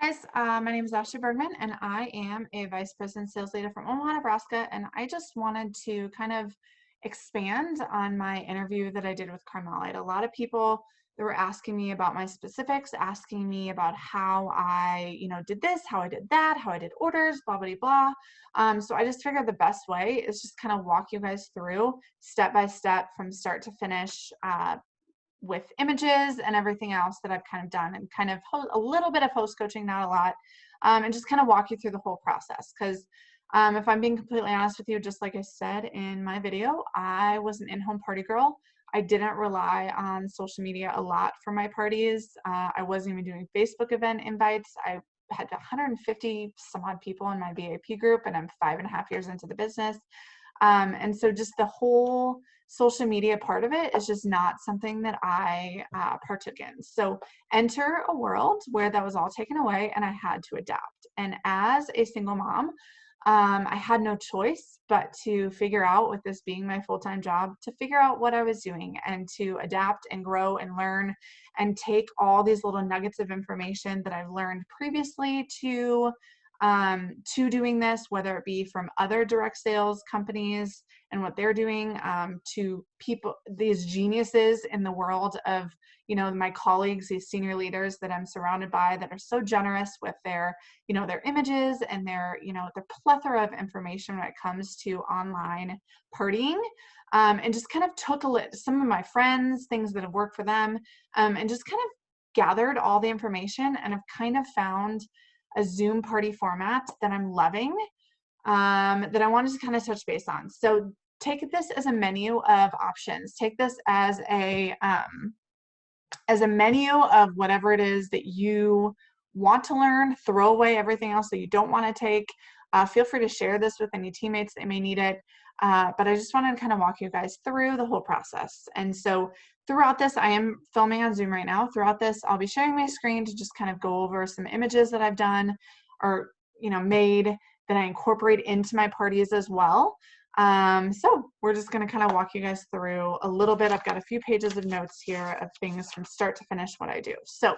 Guys, my name is Ashley Bergman, and I am a Vice President Sales Leader from Omaha, Nebraska. And I just wanted to kind of expand on my interview that I did with Carmel. I had a lot of people that were asking me about my specifics, asking me about how I, did this, how I did that, how I did orders, blah, blah, blah. So I just figured the best way is just kind of walk you guys through step by step from start to finish, with images and everything else that I've kind of done, and kind of a little bit of host coaching, not a lot, and just kind of walk you through the whole process. Because if I'm being completely honest with you, just like I said in my video, I was an in-home party girl. I didn't rely on social media a lot for my parties. I wasn't even doing Facebook event invites. I had 150 some odd people in my VIP group, and I'm 5.5 years into the business. And so just the whole social media part of it is just not something that I partook in. So enter a world where that was all taken away and I had to adapt. And as a single mom, I had no choice but to figure out, with this being my full-time job, to figure out what I was doing and to adapt and grow and learn and take all these little nuggets of information that I've learned previously to doing this, whether it be from other direct sales companies and what they're doing, to people, these geniuses in the world of, my colleagues, these senior leaders that I'm surrounded by that are so generous with their, their images and their plethora of information when it comes to online partying, and just kind of took some of my friends, things that have worked for them, and just kind of gathered all the information and have kind of found a Zoom party format that I'm loving, that I wanted to kind of touch base on. So take this as a menu of options. Take this as a menu of whatever it is that you want to learn. Throw away everything else that you don't want to take. Feel free to share this with any teammates that may need it. But I just wanted to kind of walk you guys through the whole process. And so throughout this, I am filming on Zoom right now. Throughout this, I'll be sharing my screen to just kind of go over some images that I've done or, made that I incorporate into my parties as well. So we're just going to kind of walk you guys through a little bit. I've got a few pages of notes here of things from start to finish what I do. So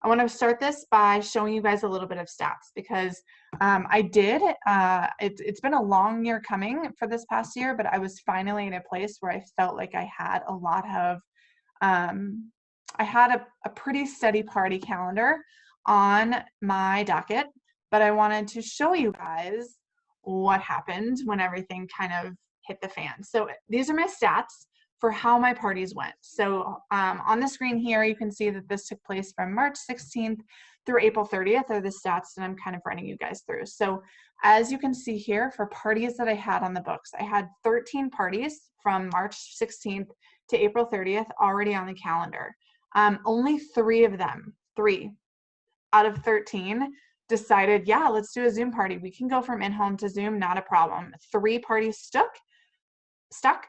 I want to start this by showing you guys a little bit of stats, because it's been a long year coming for this past year, but I was finally in a place where I felt like I had a lot of, I had a pretty steady party calendar on my docket, but I wanted to show you guys what happened when everything kind of hit the fan. So these are my stats for how my parties went. So on the screen here, you can see that this took place from March 16th through April 30th are the stats that I'm kind of running you guys through. So as you can see here, for parties that I had on the books, I had 13 parties from March 16th to April 30th already on the calendar. Only three out of 13 decided, yeah, let's do a Zoom party. We can go from in-home to Zoom, not a problem. 3 parties stuck,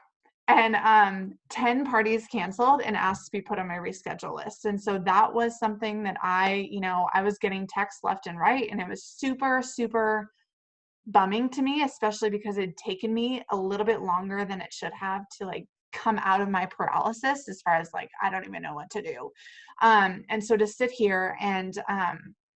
and 10 parties canceled and asked to be put on my reschedule list. And so that was something that I was getting texts left and right, and it was super, super bumming to me, especially because it had taken me a little bit longer than it should have to come out of my paralysis, as far as I don't even know what to do. And so to sit here and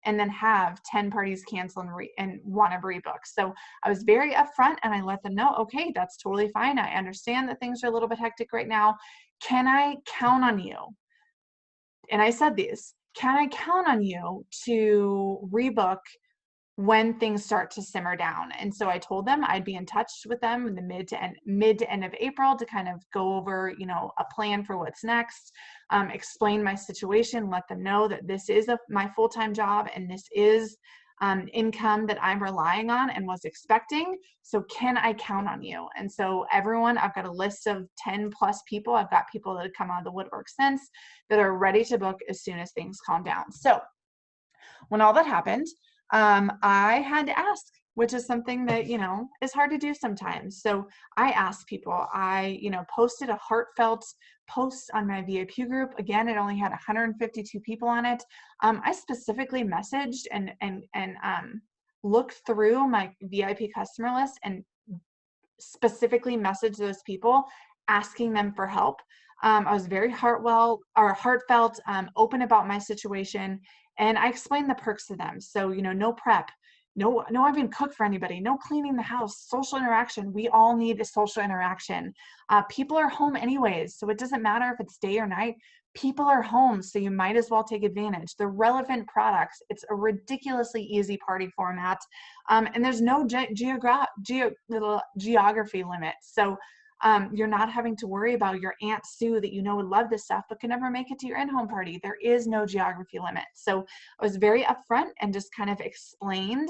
then have 10 parties cancel and want to rebook. So I was very upfront and I let them know, okay, that's totally fine. I understand that things are a little bit hectic right now. Can I count on you? And I said these, can I count on you to rebook when things start to simmer down? And so I told them I'd be in touch with them in the mid to end of April to kind of go over, a plan for what's next, explain my situation, let them know that this is my full-time job and this is income that I'm relying on and was expecting. So can I count on you? And so everyone, I've got a list of 10 plus people. I've got people that have come out of the woodwork since that are ready to book as soon as things calm down. So when all that happened, I had to ask, which is something that, is hard to do sometimes. So I asked people, I, posted a heartfelt post on my VIP group. Again, it only had 152 people on it. I specifically messaged and looked through my VIP customer list and specifically messaged those people, asking them for help. I was very heartfelt, open about my situation, And I explained the perks to them. So, no prep, no having to cook for anybody, no cleaning the house, social interaction. We all need a social interaction. People are home anyways, so it doesn't matter if it's day or night. People are home, so you might as well take advantage. The relevant products. It's a ridiculously easy party format, and there's no geography limit. So you're not having to worry about your Aunt Sue that would love this stuff but can never make it to your in-home party. There is no geography limit. So I was very upfront and just kind of explained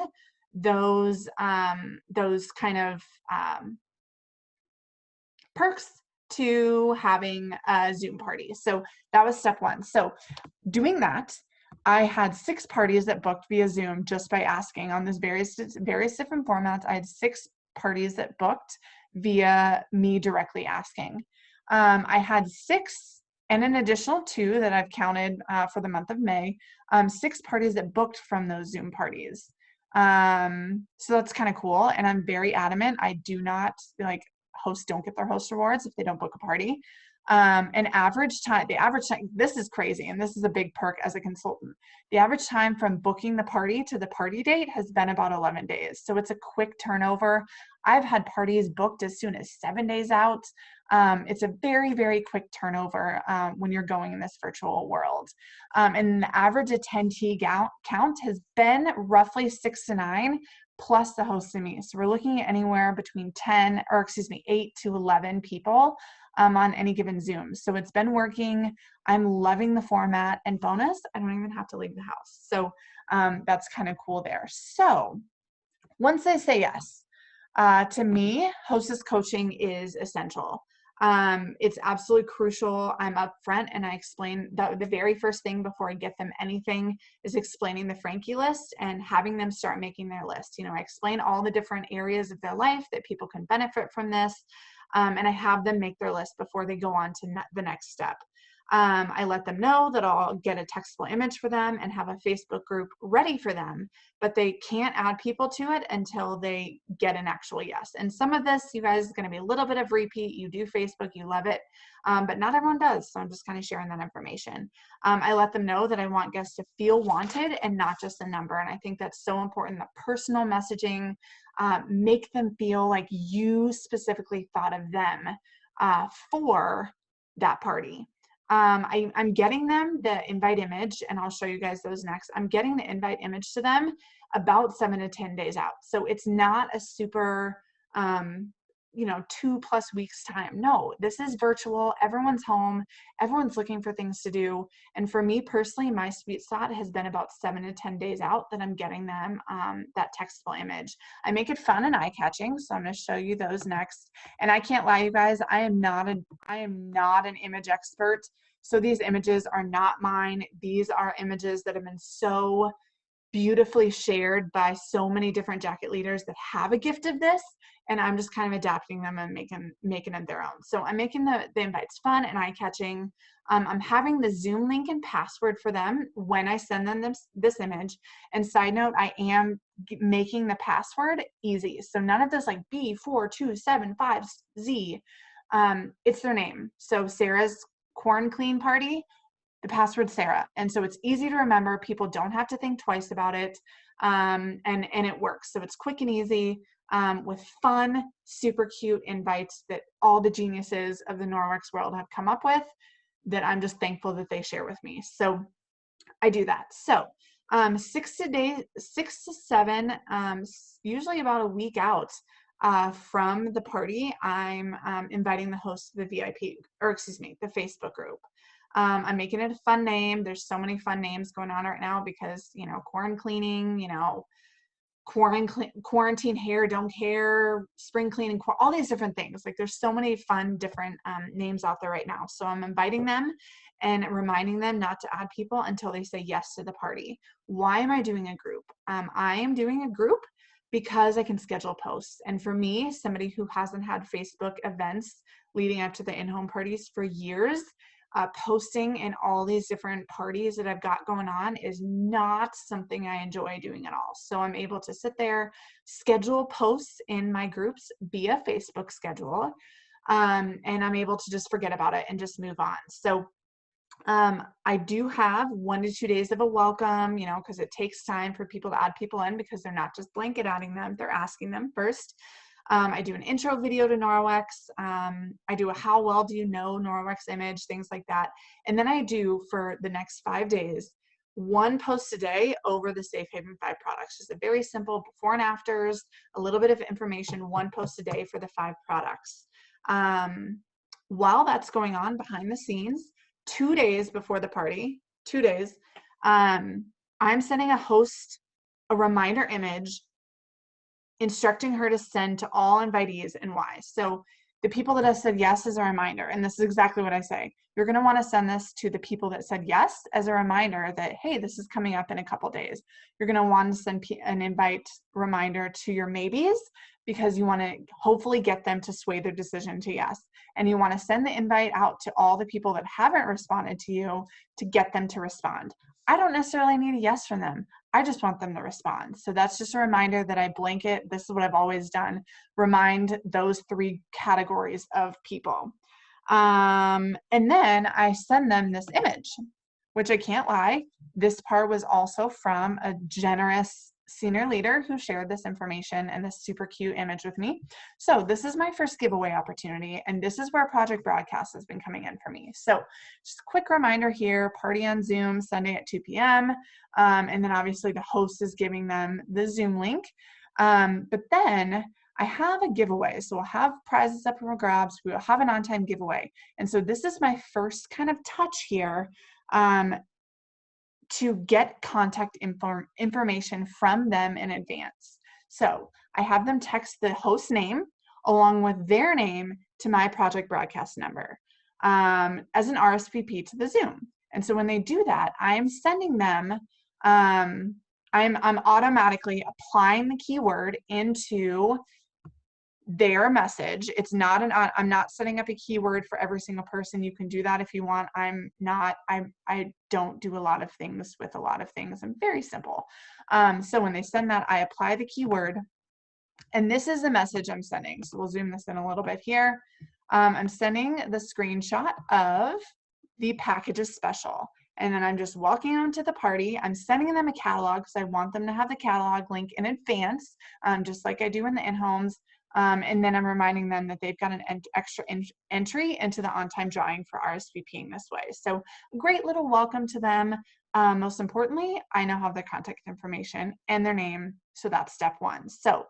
those kind of perks to having a Zoom party. So that was step one. So doing that, I had 6 parties that booked via Zoom just by asking on this various different formats. I had 6 parties that booked via me directly asking. I had 6 and an additional 2 that I've counted for the month of May, 6 parties that booked from those Zoom parties. So that's kind of cool. And I'm very adamant. I do not hosts don't get their host rewards if they don't book a party. The average time, this is crazy, and this is a big perk as a consultant. The average time from booking the party to the party date has been about 11 days. So it's a quick turnover. I've had parties booked as soon as 7 days out. It's a very, very quick turnover when you're going in this virtual world. And the average attendee count has been roughly 6 to 9 plus the host and me. So we're looking at anywhere between 8 to 11 people on any given Zoom. So it's been working. I'm loving the format, and bonus, I don't even have to leave the house. So that's kind of cool there. So once I say yes, to me, Hostess coaching is essential. It's absolutely crucial. I'm upfront and I explain that the very first thing before I get them anything is explaining the Frankie list and having them start making their list. I explain all the different areas of their life that people can benefit from this. And I have them make their list before they go on to the next step. I let them know that I'll get a textable image for them and have a Facebook group ready for them, but they can't add people to it until they get an actual yes. And some of this, you guys, is going to be a little bit of repeat. You do Facebook, you love it, but not everyone does. So I'm just kind of sharing that information. I let them know that I want guests to feel wanted and not just a number. And I think that's so important, that personal messaging, make them feel like you specifically thought of them for that party. I'm getting them the invite image, and I'll show you guys those next. I'm getting the invite image to them about 7 to 10 days out. So it's not a super, 2+ weeks time. No, this is virtual. Everyone's home. Everyone's looking for things to do. And for me personally, my sweet spot has been about 7 to 10 days out that I'm getting them that textable image. I make it fun and eye-catching, so I'm going to show you those next. And I can't lie, you guys, I am not an image expert. So these images are not mine. These are images that have been so beautifully shared by so many different jacket leaders that have a gift of this, and I'm just kind of adapting them and making them their own. So I'm making the invites fun and eye-catching. I'm having the Zoom link and password for them when I send them this image. And side note, I am making the password easy. So none of this like B4275Z. It's their name. So Sarah's Corn Clean Party, the password Sarah. And so it's easy to remember. People don't have to think twice about it. And it works. So it's quick and easy with fun, super cute invites that all the geniuses of the Norwex world have come up with that I'm just thankful that they share with me. So I do that. So 6 to 7, usually about a week out from the party, I'm inviting the host of the the Facebook group. I'm making it a fun name. There's so many fun names going on right now because, corn cleaning, quarantine hair, don't care, spring cleaning, all these different things. Like there's so many fun, different names out there right now. So I'm inviting them and reminding them not to add people until they say yes to the party. Why am I doing a group? I am doing a group because I can schedule posts. And for me, somebody who hasn't had Facebook events leading up to the in-home parties for years, posting in all these different parties that I've got going on is not something I enjoy doing at all. So I'm able to sit there, schedule posts in my groups via Facebook schedule, and I'm able to just forget about it and just move on. So I do have 1 to 2 days of a welcome, you know, because it takes time for people to add people in because they're not just blanket adding them, they're asking them first. I do an intro video to Norwex. I do a how well do you know Norwex image, things like that. And then I do for the next 5 days, 1 post a day over the Safe Haven 5 products. Just a very simple before and afters, a little bit of information, 1 post a day for the 5 products. While that's going on behind the scenes, 2 days before the party, 2 days, I'm sending a host a reminder image instructing her to send to all invitees and why. So the people that have said yes as a reminder, and this is exactly what I say, you're going to want to send this to the people that said yes as a reminder that, hey, this is coming up in a couple days. You're going to want to send an invite reminder to your maybes because you want to hopefully get them to sway their decision to yes. And you want to send the invite out to all the people that haven't responded to you to get them to respond. I don't necessarily need a yes from them. I just want them to respond. So that's just a reminder that I blanket, this is what I've always done, remind those 3 categories of people. And then I send them this image, which I can't lie, this part was also from a generous senior leader who shared this information and this super cute image with me. So this is my first giveaway opportunity, and this is where Project Broadcast has been coming in for me. So just a quick reminder here, party on Zoom Sunday at 2 p.m. And then obviously the host is giving them the Zoom link. But then I have a giveaway. So we'll have prizes up for grabs. We'll have an on-time giveaway. And so this is my first kind of touch here to get contact information from them in advance. So I have them text the host name along with their name to my Project Broadcast number as an RSVP to the Zoom. And so when they do that, I'm sending them, I'm automatically applying the keyword into their message. It's not I'm not setting up a keyword for every single person. You can do that if you want. I don't do a lot of things with a lot of things. I'm very simple. So when they send that, I apply the keyword, and this is the message I'm sending. So we'll zoom this in a little bit here. I'm sending the screenshot of the packages special. And then I'm just walking onto the party. I'm sending them a catalog because I want them to have the catalog link in advance, just like I do in the in-homes. And then I'm reminding them that they've got an extra entry into the on-time drawing for RSVPing this way. So a great little welcome to them. Most importantly, I now have their contact information and their name. So that's step 1. So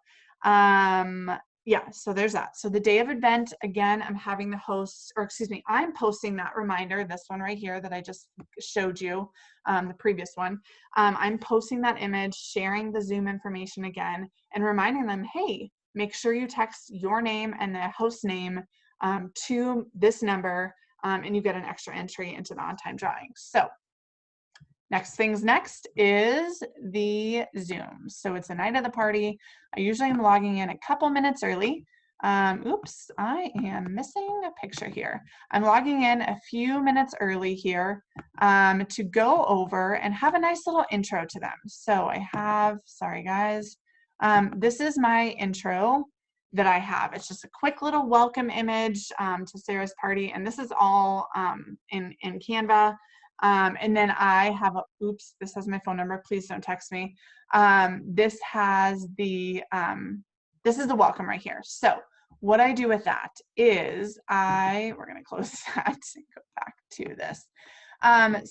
yeah, so there's that. So the day of event, again, I'm having the host, or excuse me, I'm posting that reminder, this one right here that I just showed you, the previous one. I'm posting that image, sharing the Zoom information again, and reminding them, hey, make sure you text your name and the host name to this number, and you get an extra entry into the on-time drawing. So next things next is the Zoom. So it's the night of the party. I usually am logging in a couple minutes early. Oops, I am missing a picture here. I'm logging in a few minutes early here to go over and have a nice little intro to them. So I have, sorry guys, this is my intro that I have. It's just a quick little welcome image to Sarah's party, and this is all in Canva. And then I have oops, this has my phone number. Please don't text me. This has the, this is the welcome right here. So what I do with that is we're going to close that and go back to this.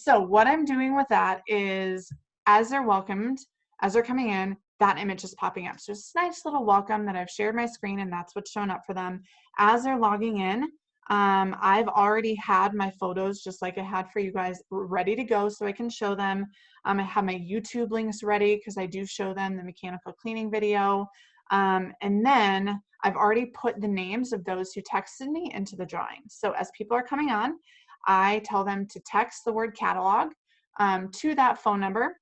So what I'm doing with that is as they're welcomed, as they're coming in, that image is popping up. So it's a nice little welcome that I've shared my screen, and that's what's showing up for them. As they're logging in, I've already had my photos, just like I had for you guys, ready to go so I can show them. I have my YouTube links ready because I do show them the mechanical cleaning video. And then I've already put the names of those who texted me into the drawing. So as people are coming on, I tell them to text the word catalog to that phone number.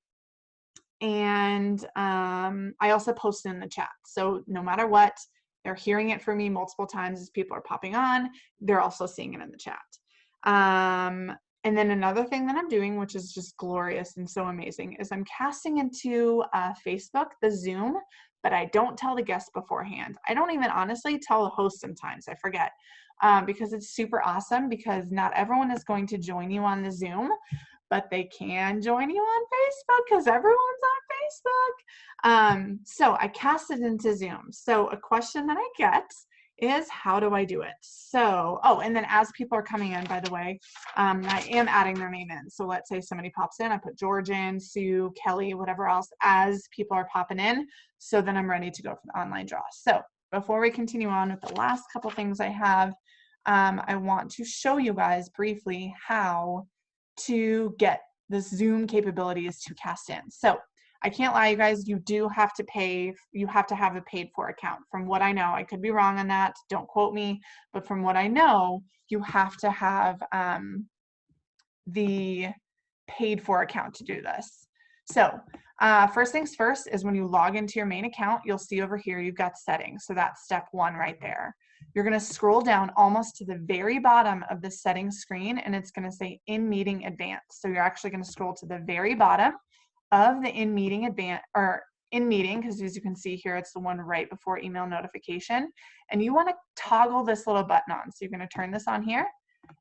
And I also post it in the chat. So no matter what, they're hearing it from me multiple times as people are popping on. They're also seeing it in the chat. And then another thing that I'm doing, which is just glorious and so amazing, is I'm casting into Facebook the Zoom, but I don't tell the guests beforehand. I don't even honestly tell the host sometimes. I forget. because it's super awesome, because not everyone is going to join you on the Zoom, but they can join you on Facebook because everyone's on Facebook. So I cast it into Zoom. So a question that I get is, how do I do it? So, oh, and then as people are coming in, by the way, I am adding their name in. So let's say somebody pops in, I put George in, Sue, Kelly, whatever else, as people are popping in. So then I'm ready to go for the online draw. So before we continue on with the last couple things I have, I want to show you guys briefly how to get the Zoom capabilities to cast in. So I can't lie, you guys, you do have to pay, you have to have a paid for account. From what I know, I could be wrong on that, don't quote me, but from what I know, you have to have the paid for account to do this. So first things first is when you log into your main account, you'll see over here you've got settings. So that's step one right there. You're going to scroll down almost to the very bottom of the settings screen, and it's going to say in meeting advanced. So you're actually going to scroll to the very bottom of the in meeting advanced, or in meeting, because as you can see here, it's the one right before email notification. And you want to toggle this little button on. So you're going to turn this on here.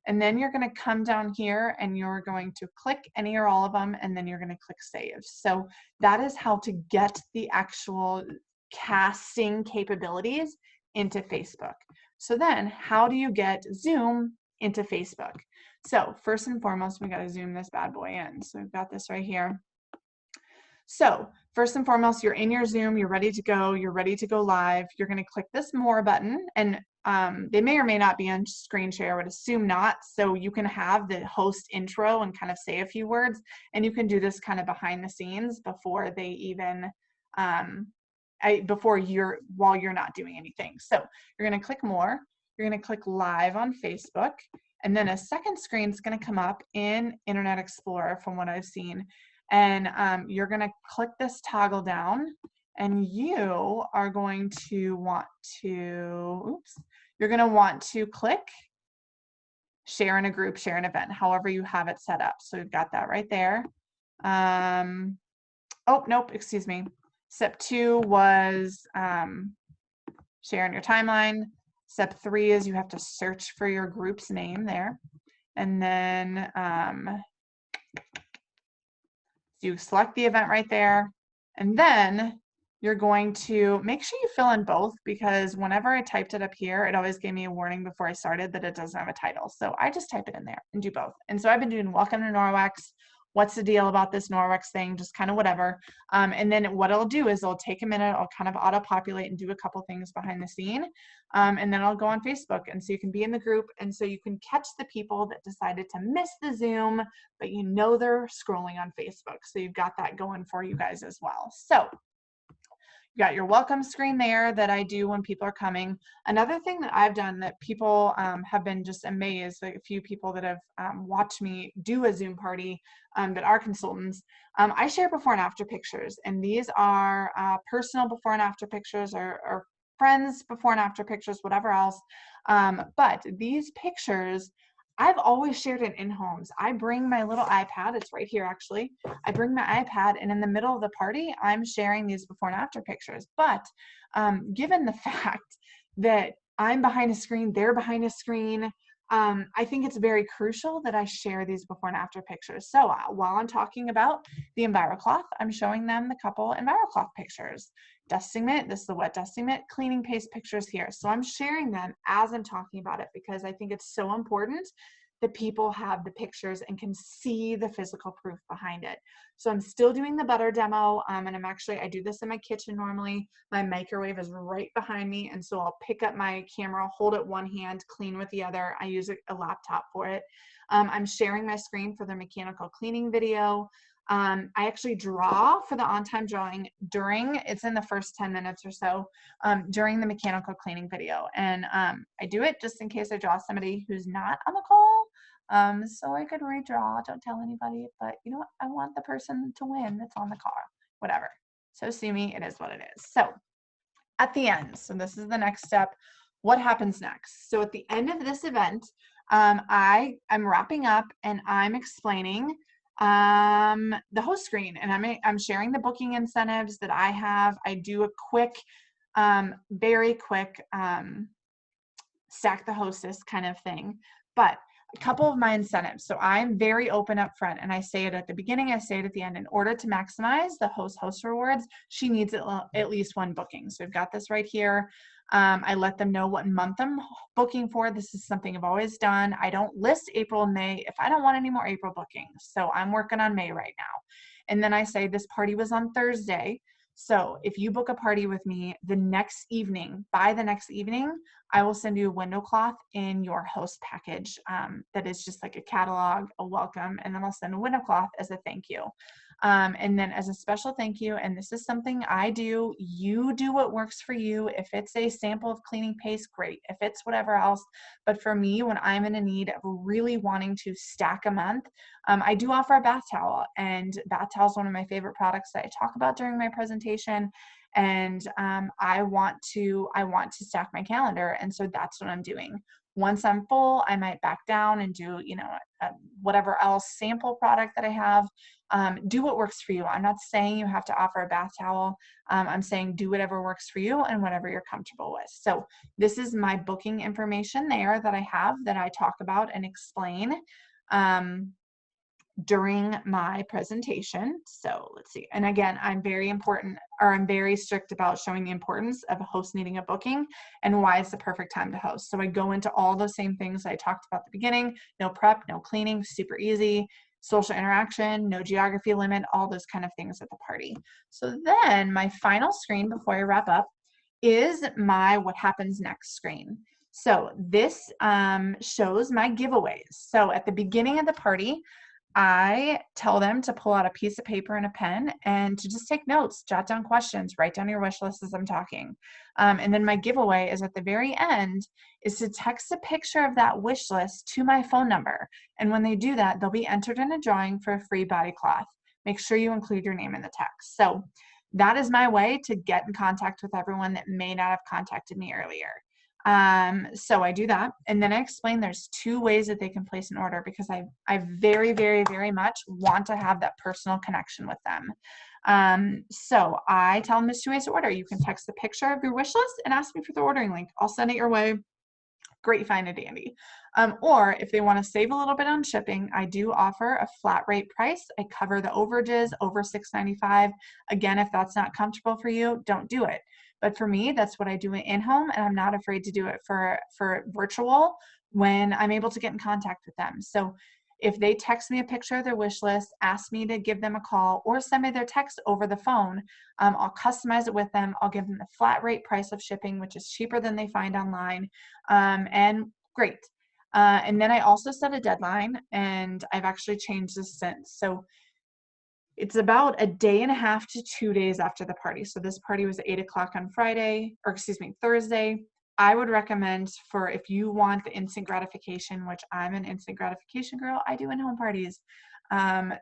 And then you're going to come down here and you're going to click any or all of them, and then you're going to click save. So that is how to get the actual casting capabilities into Facebook. So then how do you get Zoom into Facebook? So first and foremost, we got to zoom this bad boy in. So we've got this right here. So first and foremost, you're in your Zoom, you're ready to go live. You're going to click this more button, and they may or may not be on screen share. I would assume not. So you can have the host intro and kind of say a few words, and you can do this kind of behind the scenes before they even, while you're not doing anything. So you're going to click more, you're going to click live on Facebook, and then a second screen is going to come up in Internet Explorer from what I've seen. And you're going to click this toggle down, and you are going to want to, you're going to want to click share in a group, share an event, however you have it set up. So we've got that right there. Oh, nope, excuse me. Step 2 was share in your timeline. Step 3 is you have to search for your group's name there. And then you select the event right there, and then you're going to make sure you fill in both, because whenever I typed it up here, it always gave me a warning before I started that it doesn't have a title. So I just type it in there and do both. And so I've been doing welcome to Norwex. What's the deal about this Norwex thing? Just kind of whatever. And then what it'll do is it'll take a minute. I'll kind of auto-populate and do a couple things behind the scene. And then I'll go on Facebook. And so you can be in the group. And so you can catch the people that decided to miss the Zoom, but you know they're scrolling on Facebook. So you've got that going for you guys as well. So you got your welcome screen there that I do when people are coming. Another thing that I've done that people have been just amazed, like a few people that have watched me do a Zoom party that are consultants, I share before and after pictures. And these are personal before and after pictures, or friends before and after pictures, whatever else. But these pictures, I've always shared it in homes. I bring my little iPad, it's right here actually. I bring my iPad, and in the middle of the party, I'm sharing these before and after pictures. But given the fact that I'm behind a screen, they're behind a screen, I think it's very crucial that I share these before and after pictures. So while I'm talking about the EnviroCloth, I'm showing them the couple EnviroCloth pictures. Dusting mitt, this is the wet dusting mitt, cleaning paste pictures here. So I'm sharing them as I'm talking about it, because I think it's so important that people have the pictures and can see the physical proof behind it. So I'm still doing the butter demo, and I do this in my kitchen normally. My microwave is right behind me, and so I'll pick up my camera, hold it one hand, clean with the other. I use a laptop for it. I'm sharing my screen for the mechanical cleaning video. I actually draw for the on-time drawing it's in the first 10 minutes or so during the mechanical cleaning video. And I do it just in case I draw somebody who's not on the call. So I could redraw, don't tell anybody, but you know what? I want the person to win that's on the car, whatever. So sue me, it is what it is. So at the end, so this is the next step. What happens next? So at the end of this event, I'm wrapping up and I'm explaining the host screen, and I'm sharing the booking incentives that I have. I do a quick, very quick stack the hostess kind of thing. But a couple of my incentives. So I'm very open up front, and I say it at the beginning, I say it at the end. In order to maximize the host rewards, she needs at least one booking. So I've got this right here. I let them know what month I'm booking for. This is something I've always done. I don't list April and May if I don't want any more April bookings. So I'm working on May right now. And then I say this party was on Thursday. So if you book a party with me the next evening, by the next evening, I will send you a window cloth in your host package that is just like a catalog, a welcome, and then I'll send a window cloth as a thank you. And then as a special thank you, and this is something I do, you do what works for you. If it's a sample of cleaning paste, great. If it's whatever else, but for me, when I'm in a need of really wanting to stack a month, I do offer a bath towel, and bath towel is one of my favorite products that I talk about during my presentation. And I want to stack my calendar, and so that's what I'm doing. Once I'm full, I might back down and do, whatever else sample product that I have. Do what works for you. I'm not saying you have to offer a bath towel. I'm saying do whatever works for you and whatever you're comfortable with. So this is my booking information there that I have, that I talk about and explain during my presentation. So let's see. And again, I'm very strict about showing the importance of a host needing a booking and why it's the perfect time to host. So I go into all those same things I talked about at the beginning: no prep, no cleaning, super easy, social interaction, no geography limit, all those kind of things at the party. So then my final screen before I wrap up is my what happens next screen. So this shows my giveaways. So at the beginning of the party, I tell them to pull out a piece of paper and a pen and to just take notes, jot down questions, write down your wish list as I'm talking. And then my giveaway is at the very end is to text a picture of that wish list to my phone number. And when they do that, they'll be entered in a drawing for a free body cloth. Make sure you include your name in the text. So that is my way to get in contact with everyone that may not have contacted me earlier. So I do that, and then I explain there's two ways that they can place an order, because I very, very, very much want to have that personal connection with them. So I tell them there's two ways to order. You can text a picture of your wish list and ask me for the ordering link. I'll send it your way. Great, fine and dandy. Or if they want to save a little bit on shipping, I do offer a flat rate price. I cover the overages over $6.95. Again, if that's not comfortable for you, don't do it. But for me, that's what I do in home, and I'm not afraid to do it for virtual when I'm able to get in contact with them. So if they text me a picture of their wish list, ask me to give them a call, or send me their text over the phone, I'll customize it with them. I'll give them the flat rate price of shipping, which is cheaper than they find online, and great. And then I also set a deadline, and I've actually changed this since. So it's about a day and a half to 2 days after the party. So this party was at 8 o'clock on Thursday. I would recommend, for if you want the instant gratification, which I'm an instant gratification girl, I do in-home parties.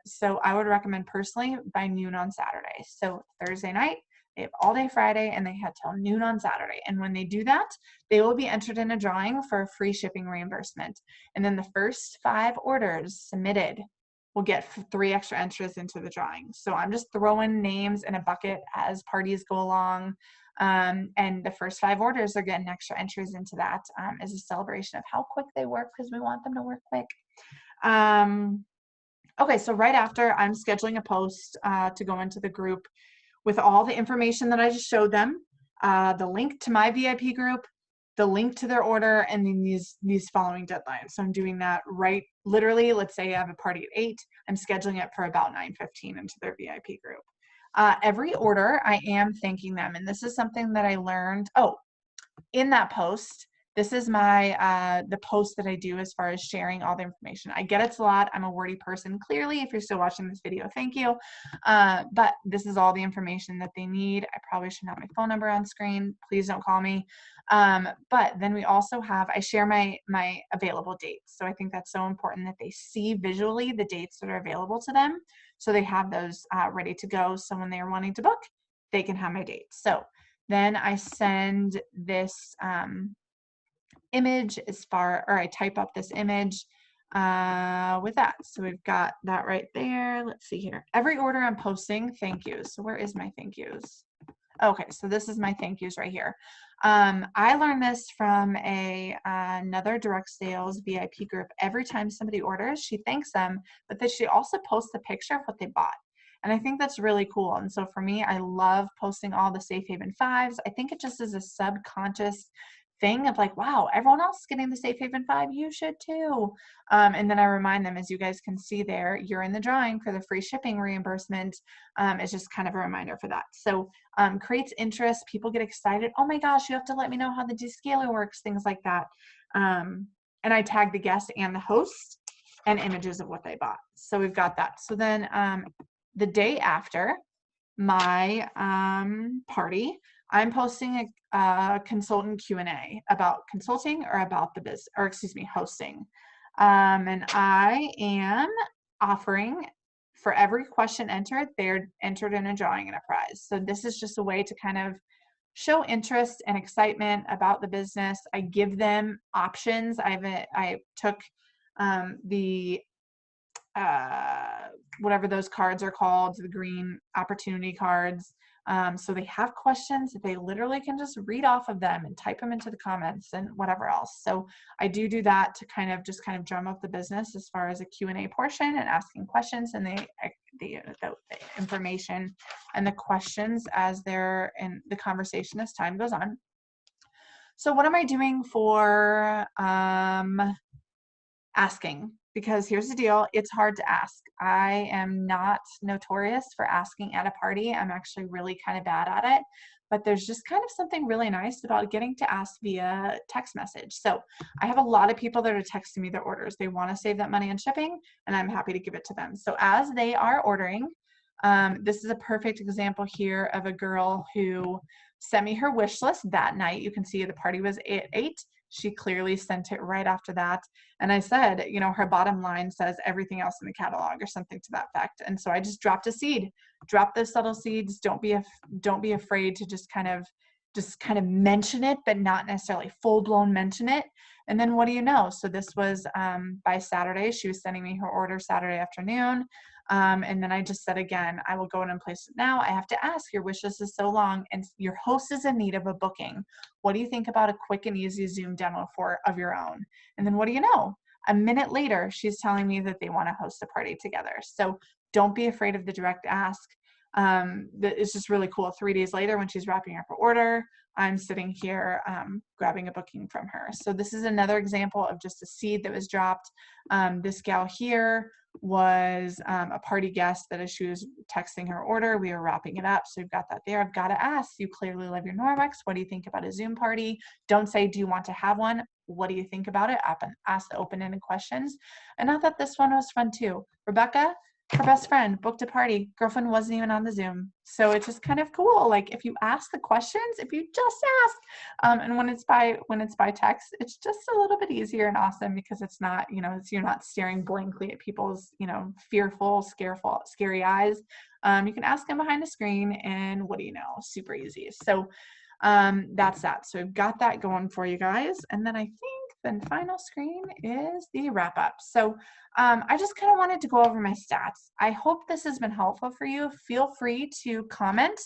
So I would recommend personally by noon on Saturday. So Thursday night, they have all day Friday, and they had till noon on Saturday. And when they do that, they will be entered in a drawing for a free shipping reimbursement. And then the first 5 orders submitted will get 3 extra entries into the drawing. So I'm just throwing names in a bucket as parties go along. And the first 5 orders are getting extra entries into that as a celebration of how quick they work, because we want them to work quick. Okay, so right after, I'm scheduling a post to go into the group with all the information that I just showed them, the link to my VIP group, the link to their order, and then these following deadlines. So I'm doing that literally, let's say I have a party at 8, I'm scheduling it for about 9:15 into their VIP group. Every order, I am thanking them, and this is something that I learned, in that post. This is the post that I do as far as sharing all the information. I get it's a lot. I'm a wordy person. Clearly, if you're still watching this video, thank you. But this is all the information that they need. I probably should have my phone number on screen. Please don't call me. But then we also I share my available dates. So I think that's so important that they see visually the dates that are available to them, so they have those ready to go. So when they're wanting to book, they can have my dates. So then I send this image I type up this image with that. So we've got that right there. Let's see here. Every order I'm posting, thank yous. So where is my thank yous? Okay, so this is my thank yous right here. I learned this from another direct sales VIP group. Every time somebody orders, she thanks them, but then she also posts a picture of what they bought. And I think that's really cool. And so for me, I love posting all the Safe Haven fives. I think it just is a subconscious thing of like, wow, everyone else is getting the Safe Haven 5, you should too. And then I remind them, as you guys can see there, you're in the drawing for the free shipping reimbursement. It's just kind of a reminder for that. So creates interest. People get excited. Oh my gosh, you have to let me know how the descaler works, things like that. And I tag the guest and the host and images of what they bought. So we've got that. So then the day after my party, I'm posting a consultant Q&A about consulting or about the business, or excuse me, hosting. And I am offering, for every question entered, they're entered in a drawing and a prize. So this is just a way to kind of show interest and excitement about the business. I give them options. I took the whatever those cards are called, the green opportunity cards. So they have questions, they literally can just read off of them and type them into the comments and whatever else. So I do that to kind of drum up the business as far as a Q&A portion and asking questions and the information and the questions as they're in the conversation as time goes on. So what am I doing for asking? Because here's the deal, it's hard to ask. I am not notorious for asking at a party. I'm actually really kind of bad at it, but there's just kind of something really nice about getting to ask via text message. So I have a lot of people that are texting me their orders. They want to save that money on shipping, and I'm happy to give it to them. So as they are ordering, this is a perfect example here of a girl who sent me her wish list that night. You can see the party was at 8. She clearly sent it right after that. And I said, you know, her bottom line says everything else in the catalog or something to that effect. And so I just dropped a seed. Drop those subtle seeds. Don't be afraid to just kind of mention it, but not necessarily full blown mention it. And then what do you know? So this was by Saturday. She was sending me her order Saturday afternoon. And then I just said again, I will go in and place it now. I have to ask, your wish list is so long and your host is in need of a booking. What do you think about a quick and easy Zoom demo of your own? And then what do you know? A minute later, she's telling me that they want to host a party together. So don't be afraid of the direct ask. It's just really cool. 3 days later, when she's wrapping up her order, I'm sitting here grabbing a booking from her. So this is another example of just a seed that was dropped. This gal here was a party guest that as she was texting her order, we were wrapping it up. So we've got that there. I've got to ask, you clearly love your Norwex. What do you think about a Zoom party? Don't say, do you want to have one? What do you think about it? Ask the open-ended questions. And I thought this one was fun too. Rebecca, her best friend, booked a party. Girlfriend wasn't even on the Zoom. So it's just kind of cool. Like if you ask the questions, if you just ask, and when it's by text, it's just a little bit easier and awesome because it's not, you know, you're not staring blankly at people's, you know, fearful, scary eyes. You can ask them behind the screen and what do you know? Super easy. So that's that. So we've got that going for you guys. And then I think the final screen is the wrap up. So I just kind of wanted to go over my stats. I hope this has been helpful for you. Feel free to comment.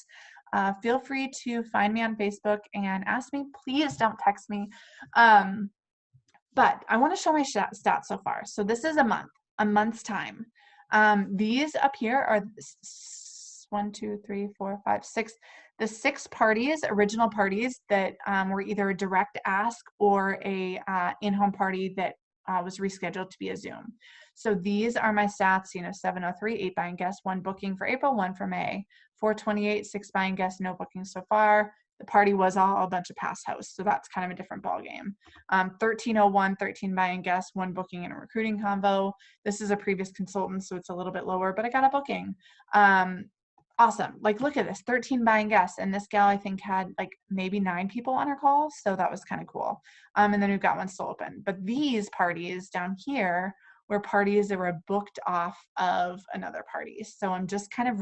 Feel free to find me on Facebook and ask me. Please don't text me. But I want to show my stats so far. So this is a month's time. These up here are 1, 2, 3, 4, 5, 6. The 6 parties, original parties that were either a direct ask or a in-home party that was rescheduled to be a Zoom. So these are my stats, you know, 703, 8 buying guests, 1 booking for April, 1 for May, 428, 6 buying guests, no bookings so far. The party was all a bunch of past hosts, so that's kind of a different ballgame. 1301, 13 buying guests, 1 booking and a recruiting convo. This is a previous consultant, so it's a little bit lower, but I got a booking. Awesome. Like, look at this, 13 buying guests. And this gal, I think, had like maybe 9 people on her call. So that was kind of cool. And then we've got one still open. But these parties down here were parties that were booked off of another party. So I'm just kind of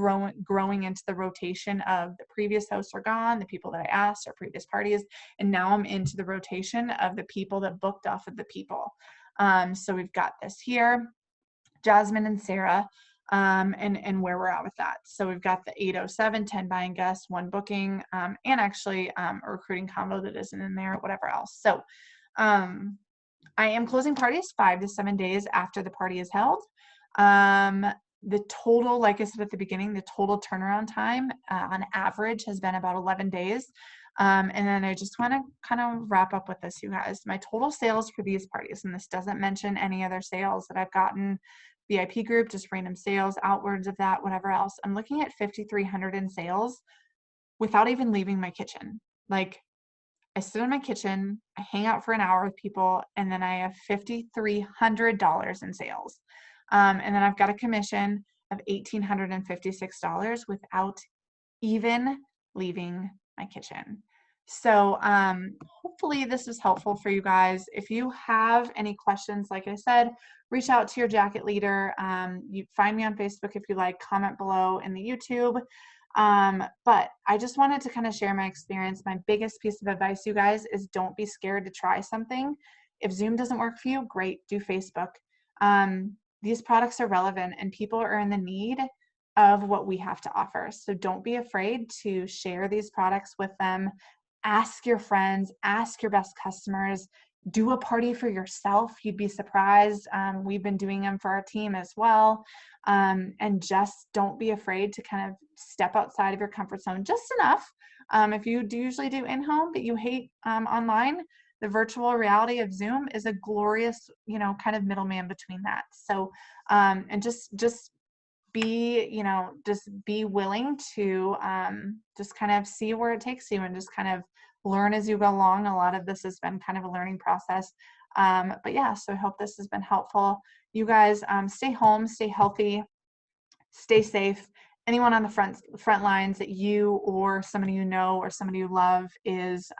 growing into the rotation of the previous hosts are gone, the people that I asked are previous parties. And now I'm into the rotation of the people that booked off of the people. So we've got this here, Jasmine and Sarah. and where we're at with that. So we've got the 807, 10 buying guests, 1 booking, and actually a recruiting combo that isn't in there, whatever else. So I am closing parties 5 to 7 days after the party is held. The total, like I said at the beginning, the total turnaround time on average has been about 11 days. And then I just want to kind of wrap up with this, you guys. My total sales for these parties, and this doesn't mention any other sales that I've gotten, VIP group, just random sales, outwards of that, whatever else. I'm looking at 5,300 in sales without even leaving my kitchen. Like, I sit in my kitchen, I hang out for an hour with people, and then I have $5,300 in sales. And then I've got a commission of $1,856 without even leaving my kitchen. So hopefully this is helpful for you guys. If you have any questions, like I said, reach out to your jacket leader. You find me on Facebook if you like, comment below in the YouTube. But I just wanted to kind of share my experience. My biggest piece of advice, you guys, is don't be scared to try something. If Zoom doesn't work for you, great, do Facebook. These products are relevant and people are in the need of what we have to offer. So don't be afraid to share these products with them. Ask your friends, ask your best customers, do a party for yourself. You'd be surprised. We've been doing them for our team as well. And just don't be afraid to kind of step outside of your comfort zone just enough. If you do usually do in-home, but you hate online, the virtual reality of Zoom is a glorious, kind of middleman between that. So, and just be, just be willing to just kind of see where it takes you and just kind of learn as you go along. A lot of this has been kind of a learning process. But yeah, so I hope this has been helpful. You guys stay home, stay healthy, stay safe. Anyone on the front lines that you or somebody you know or somebody you love is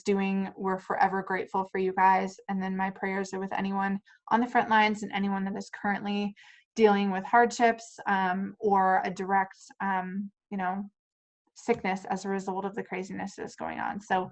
doing, we're forever grateful for you guys. And then my prayers are with anyone on the front lines and anyone that is currently dealing with hardships or a direct, sickness as a result of the craziness that's going on. So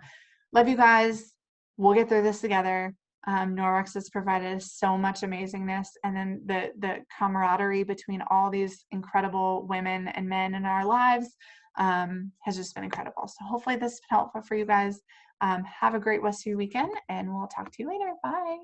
love you guys. We'll get through this together. Norwex has provided so much amazingness, and then the camaraderie between all these incredible women and men in our lives has just been incredible. So hopefully this has been helpful for you guys. Have a great rest of your weekend, and we'll talk to you later. Bye.